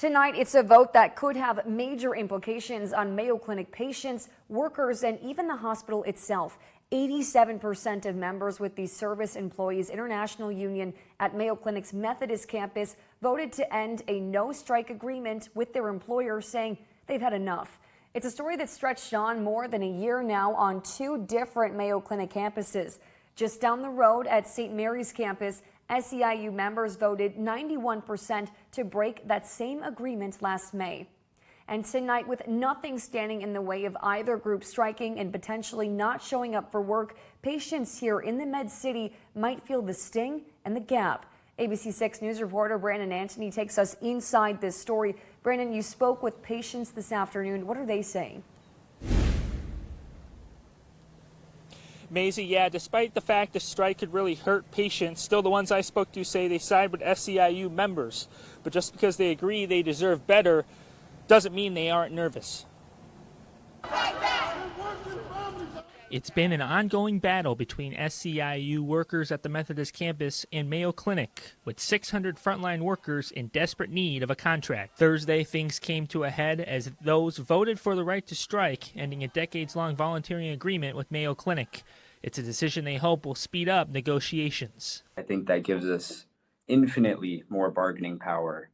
Tonight, it's a vote that could have major implications on Mayo Clinic patients, workers, and even the hospital itself. 87% of members with the Service Employees International Union at Mayo Clinic's Methodist Campus voted to end a no-strike agreement with their employer, saying they've had enough. It's a story that stretched on more than a year now on two different Mayo Clinic campuses. Just down the road at St. Mary's campus, SEIU members voted 91% to break that same agreement last May. And tonight, with nothing standing in the way of either group striking and potentially not showing up for work, patients here in the Med City might feel the sting and the gap. ABC 6 News reporter Brandon Antony takes us inside this story. Brandon, you spoke with patients this afternoon. What are they saying? Maisie, yeah, despite the fact the strike could really hurt patients, still the ones I spoke to say they side with SEIU members. But just because they agree they deserve better doesn't mean they aren't nervous. It's been an ongoing battle between SEIU workers at the Methodist campus and Mayo Clinic, with 600 frontline workers in desperate need of a contract. Thursday, things came to a head as those voted for the right to strike, ending a decades-long volunteering agreement with Mayo Clinic. It's a decision they hope will speed up negotiations. I think that gives us infinitely more bargaining power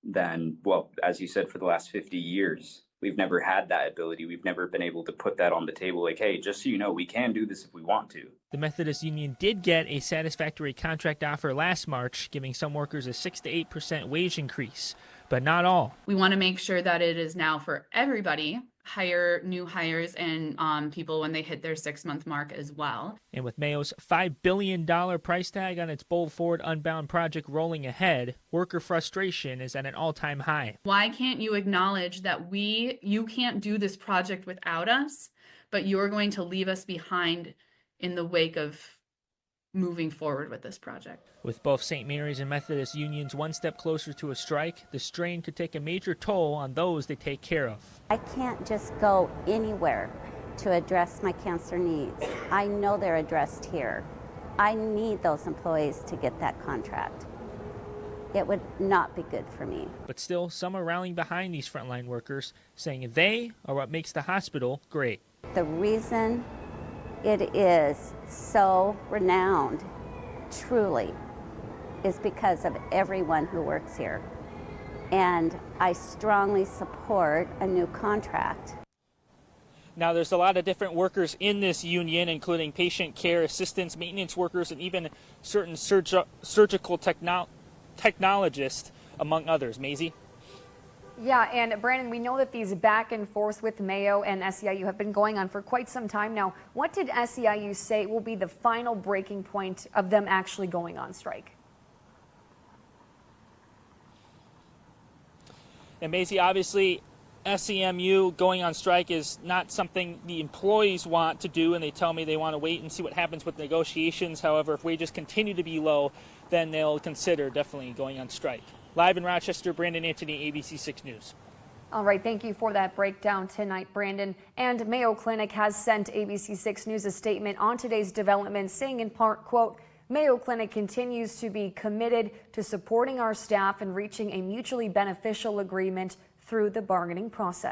than, well, as you said, for the last 50 years. We've never had that ability. We've never been able to put that on the table like, hey, just so you know, we can do this if we want to. The Methodist Union did get a satisfactory contract offer last March, giving some workers a 6 to 8% wage increase, but not all. We want to make sure that it is now for everybody, hire new hires and people when they hit their 6-month mark as well. And with Mayo's $5 billion price tag on its Bold Forward Unbound project rolling ahead, worker frustration is at an all-time high. Why can't you acknowledge that you can't do this project without us, but you're going to leave us behind in the wake of moving forward with this project? With both St. Mary's and Methodist unions one step closer to a strike, the strain could take a major toll on those they take care of. I can't just go anywhere to address my cancer needs. I know they're addressed here. I need those employees to get that contract. It would not be good for me. But still, some are rallying behind these frontline workers, saying they are what makes the hospital great. The reason it is so renowned, truly, is because of everyone who works here. And I strongly support a new contract. Now, there's a lot of different workers in this union, including patient care assistants, maintenance workers, and even certain surgical technologists, among others. Maisie? Yeah, and Brandon, we know that these back and forth with Mayo and SEIU have been going on for quite some time now. What did SEIU say will be the final breaking point of them actually going on strike? And Maisie, obviously, SEMU going on strike is not something the employees want to do, and they tell me they want to wait and see what happens with negotiations. However, if wages continue to be low, then they'll consider definitely going on strike. Live in Rochester, Brandon Antony, ABC 6 News. All right, thank you for that breakdown tonight, Brandon. And Mayo Clinic has sent ABC 6 News a statement on today's developments, saying in part, quote, Mayo Clinic continues to be committed to supporting our staff and reaching a mutually beneficial agreement through the bargaining process.